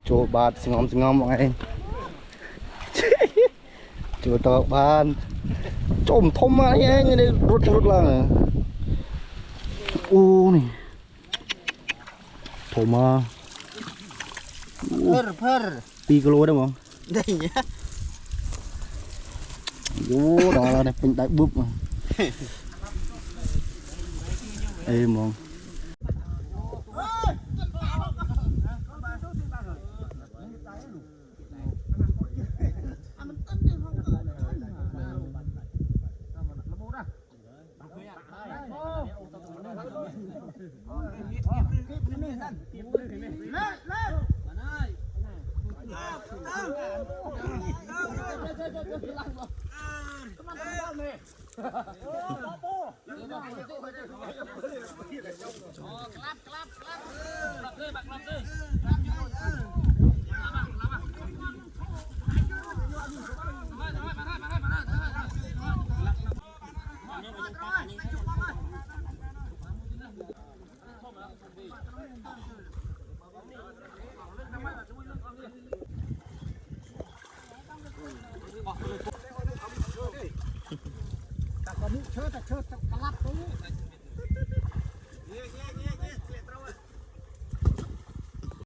chỗ bát ngom mọi anh chỗ tàu ban trộm thông mà anh đây rút là u này thổ mà phơ 2 kg đấy không đây nhá vô đó là này bình đại búp mà ê mong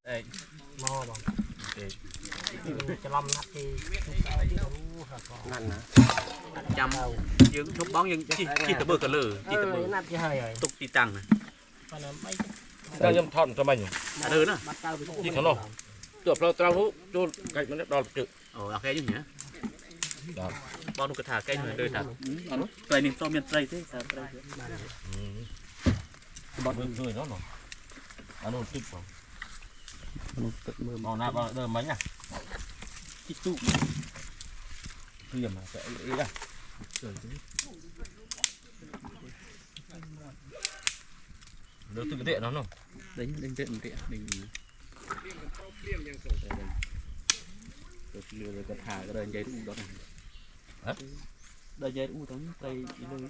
đây mò bằng cho lâm nắp thì chăm dương chụp bóng nhưng chỉ tập bơ cờ lử chỉ tập bơ nắp thì hơi rồi tục tì tăng này đang nhâm thon cho mình đã đơn á chỉ có nó chụp lo trao hú cho gạch nó đòn trực ok chứ nhỉ bao nhiêu cái thả cây người đời thả cây nên to miền tây thế sao bọn rồi nó nó trực vào màu nào vào đơm mấy nhá chỉ tụ hiểm mà sẽ ý ra đưa từ cái điện nó đánh điện mình rồi cái thả cái đời dây cũng đó này đời dây cũng tấm tay lưng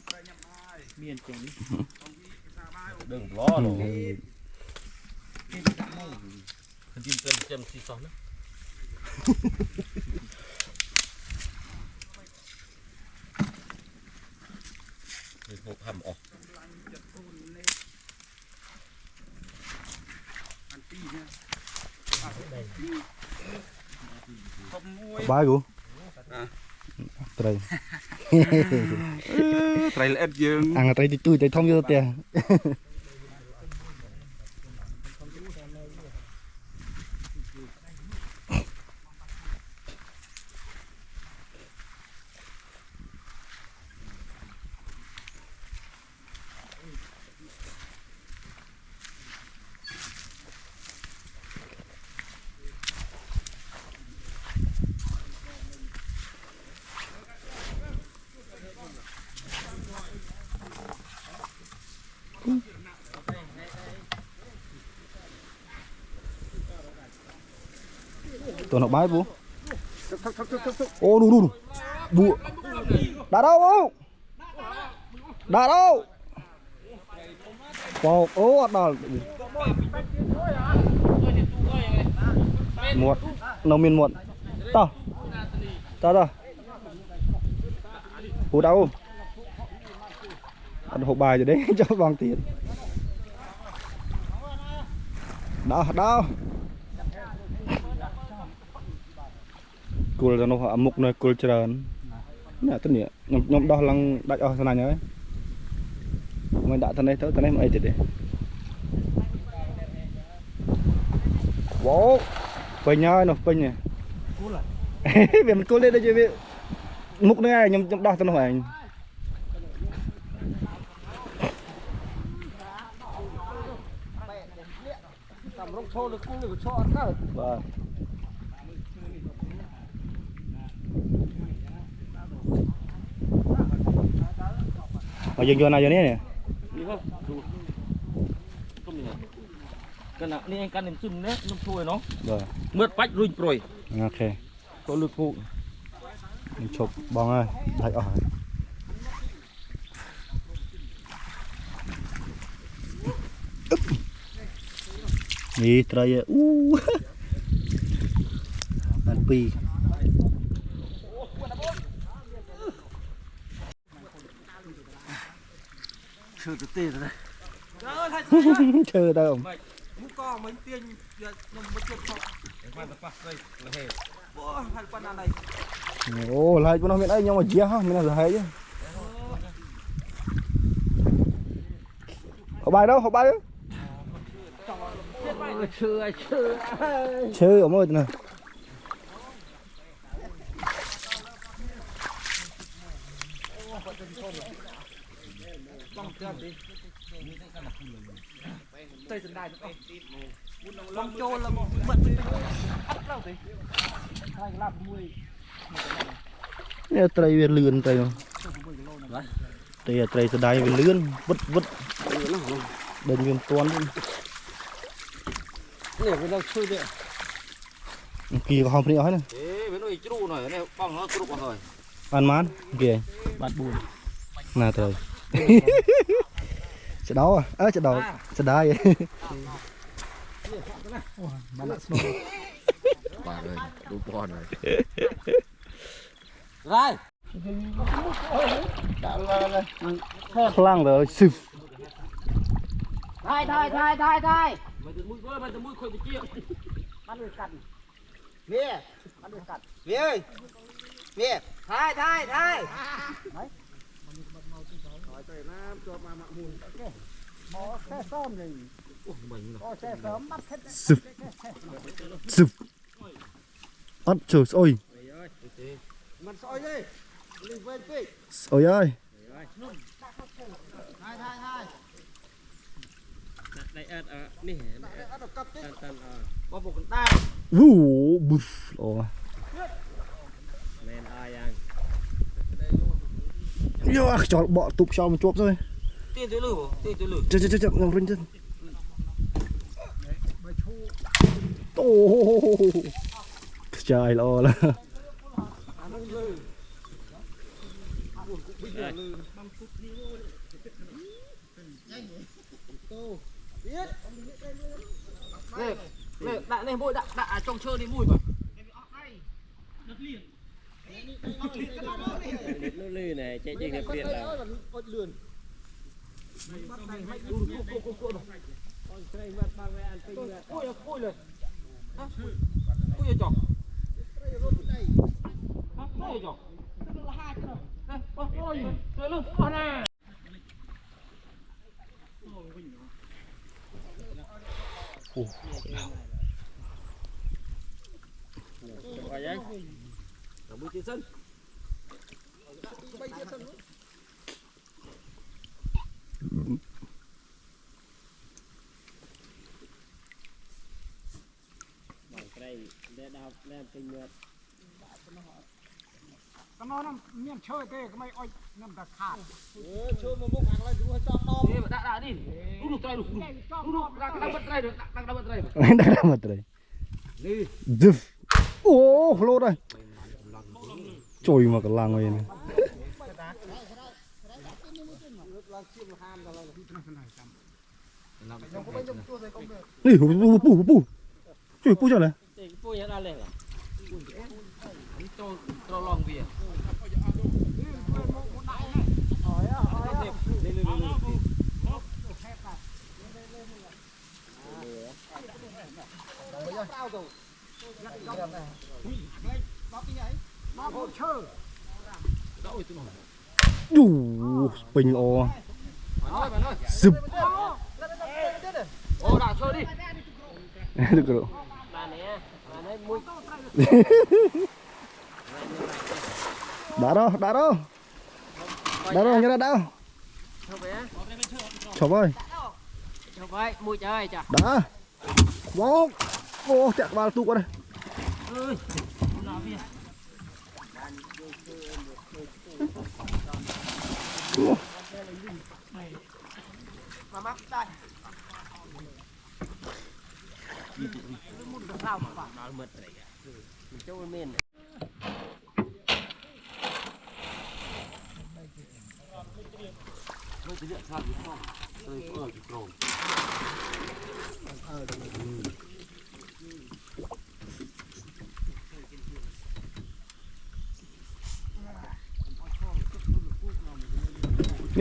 miền chẳng đừng lo rồi chim chim xì xón đó một hầm ổ bái của trời trời là em dương ăn là tay tôi tay thông vô tiền tụi nó bái bố ô đủ bụa đã đâu không đã đâu wow ô đào muộn nông miền muộn ta hú đâu ăn hộp bài rồi đấy cho bằng tiền đau cùi là nó họ mục này cùi trơn nè tất nhiên nhóm đo lăng đại ở thế này nhớ mình đã thân này mà ấy thì đấy bố pin nhá nó pin nè vì mình cùi lên đây chứ bị mục này nhóm đo thân nó phải vâng ở dừng vô này giờ nè cái nào anh căn đến sưng đấy nó thôi nó rồi mướt bách ruồi rồi ok có lực phụ mình chụp bóng ơi đại ở đi trai pi Chưa được tiền rồi. chơi đâu Mu con mấy tiền nằm một chút thôi. Quan tập đây là hè. Bố hai quan ăn đây. ồ lại con nó miệng đây nhưng mà chia ha mình là thấy chứ học bài đâu học bài đâu chơi ở môi này Tây Sơn Đài đúng không? Long Châu là một mật bên ắt đâu thế? Hai làm 10. nè tây về lươn tây tây tây từ đây về lươn vứt vứt đền viên toán Để với đâu chơi đấy. kỳ có hòm này hết này Ê, bên này chú này, này con nó chú rồi. ăn mán kìa Bạn buồn. nè trời sẽ đó à sẽ đó sẽ đá vậy Bà ơi, đủ con rồi. Rồi. khlang rồi sụp Thôi. Mày từ mũi khơi bị chia. Bắt được cắn. Về. Bắt được cắn. Về ơi. Về. Thôi. Đấy. Hỏi trời nam cho mà mặn hùn. Có xe sớm rồi. Có xe sớm bắt hết. sụp ớt trời ơi Mặt soi đi. Lên bên tí. ôi ơi Hai. Đây ớt nè. Ớt cặp tí. Có một con tay. vũ bụp ồ Men ai ăn. yo cho bọ tụp cho một chộp rồi Tiên tới lử. chơi ngầm rinh chân ô trời lo là Nè, đạn này môi đạn trong chơi đi mùi mà. nó lư này chạy trên cái biển là Côi lên. Côi giờ chọc. Côi giờ chọc. Ôi, trời luôn, con à. Rồi vậy. Bùi tiền sân. Đây để đào lên tình nguyện. Cái nó miền chơi thế cái mày oi nằm cả khát. Chơi một mốc hàng lên chúng cho to. Đi đã đi. Đúng trai đủ. Đang bật trai được, đang bật trai. đang làm gì đây Đi. dứt ô lô đây trôi mà cái làng này đi pu chui pu cho này Pui nhá lên à? Cho lòng về. đủ bình o sụp Ô đảo chơi đi. được rồi Bà này mũi. đá đâu nhớ đá đâu chọc ơi Chào vậy, mũi chơi chà. đá bóng ô tẹt vào tụ qua đây Mà mắc đây. Nó mệt rồi. Mình cho men. Mới cái điện sao thì không. Tôi có ở cái cồn.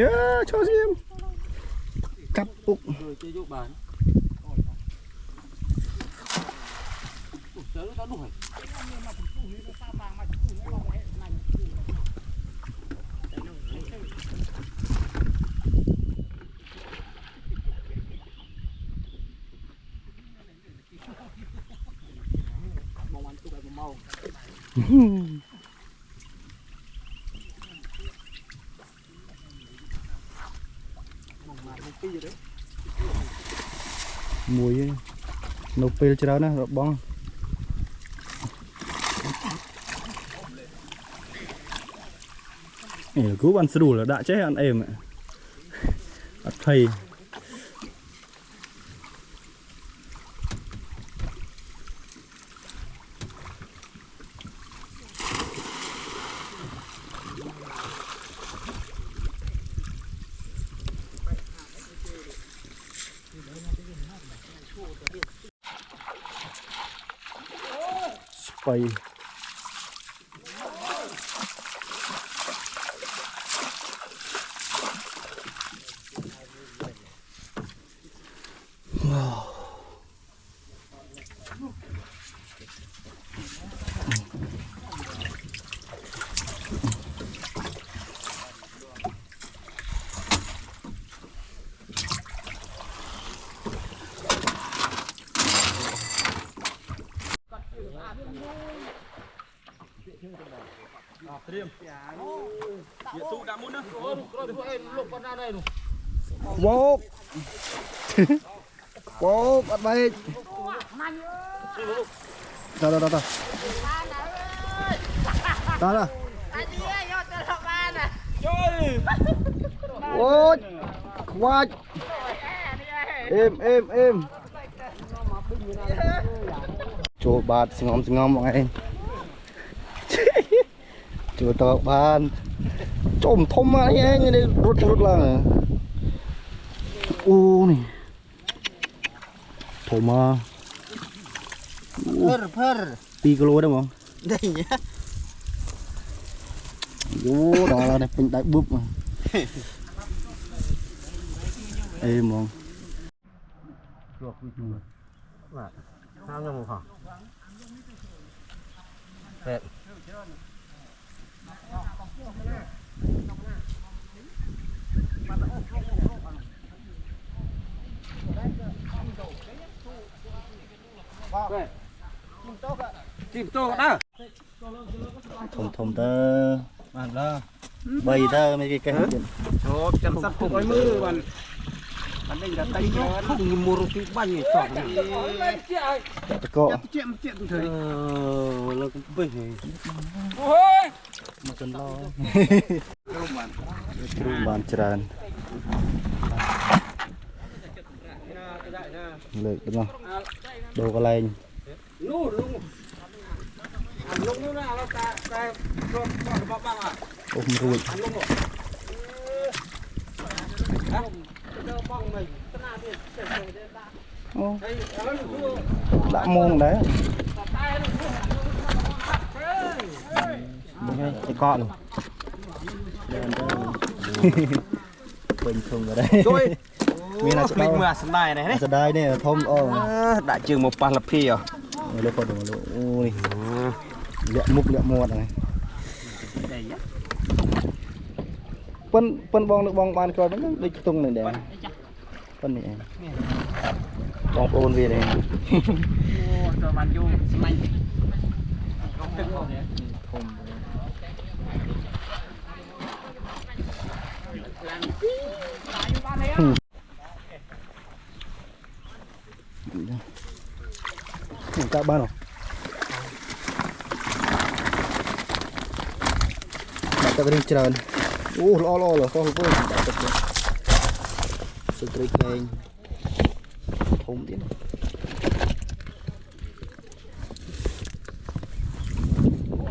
nhớ cho xem cắt úc rồi chơi giúp bạn chớ nó đuổi mùi nấu pel cho nó rồi bong cú ăn sđủ là đã chết ăn êm ạ ăn thầy Spy. Bốp bốp bắt bay ta ta ta ta ta ta ôi quá em chỗ bạt xinh ngom mọi người chỗ tờ bàn trộm thôm mà anh đây rút là ô này thôm mà phơ 2 kg đấy không đây nhá vô đó là này mình đại búp mà êm không sao cho một hả chim tô đó thôm tơ bạn đó bầy tơ mấy cái chốt chăm sóc cùng với mưa bạn đây là tay không mua roti bánh này chọn này cọ chuyện thời là cũng bình mà cần lo bàn tràn lợi đúng không đồ có lên ôm ruột đã môn đấy cái con bình thường ở đây mình là mình mà sân đài này sân đài này là thông đại trường một pan lập phi à lấy phần đồ ôi lẹ muột này phân bong được bong ban coi vẫn đi tung này để phân này bong ôn về đây các bạn đặt cái ring trơn lo là con với đặt cái sự tươi khen không tiến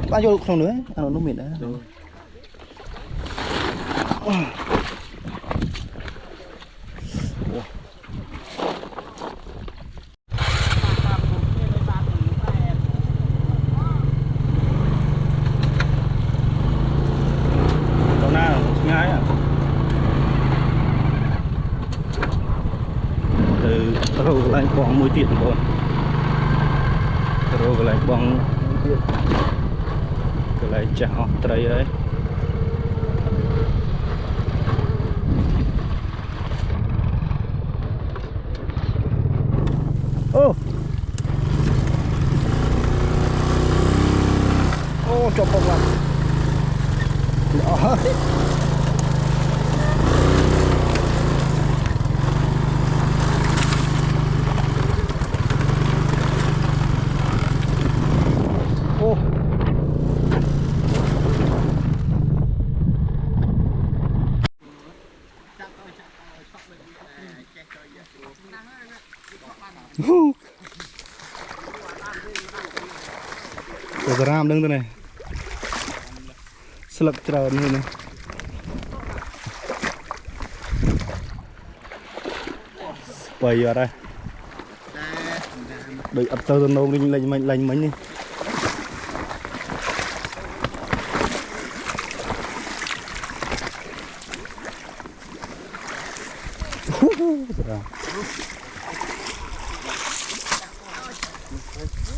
bao nhiêu không nữa ăn nó mệt đấy មួយទៀតបងប្អូនរកកន្លែងបងទៀតកន្លែងចាស់អស់ត្រីហើយអូចុះផងឡាអស់ហើយទៅរាមដឹងទៅនេះស្លឹកច្រើននេះណាស្បៃអត់ហើយដូចអត់ទៅនងវិញលេងមិញនេះ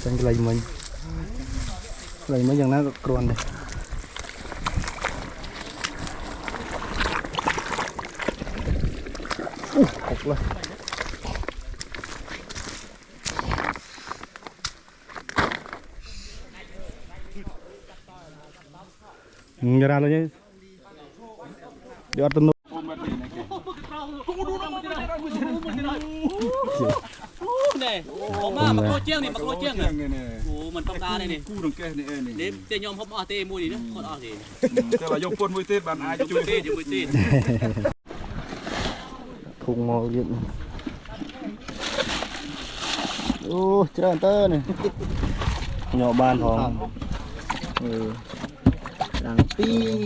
ចាញ់កន្លែងមិញយ៉ាងណាក៏គ្រាន់ដែរអុកឡើយញ៉ាំឡើងយកអត់ទៅនោះនេះមកក្រូចជាងនេះមកក្រូចជាងអូมันต้องការនេះគូរង្កេះនេះនេះតែខ្ញុំហប់អស់ទេមួយនេះគាត់អស់ទេតែបើយកពុនមួយទៀតបានអាចជួយទេជាមួយទៀតធុងមកទៀតអូច្រើនតើនេះញ៉ាំបានផងដល់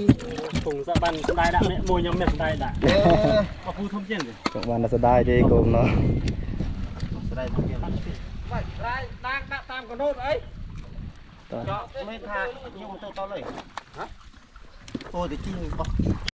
2ធុងសាបានស្ដាយដាក់នេះមួយខ្ញុំមានស្ដាយដាក់មកពូធំជាងចង់បានស្ដាយទេកូនណោះស្ដាយទៀតដាក់តាមកណូតអីចောက်មិនថាខ្ញុំទៅតលេហ៎អូតែជីងបោះ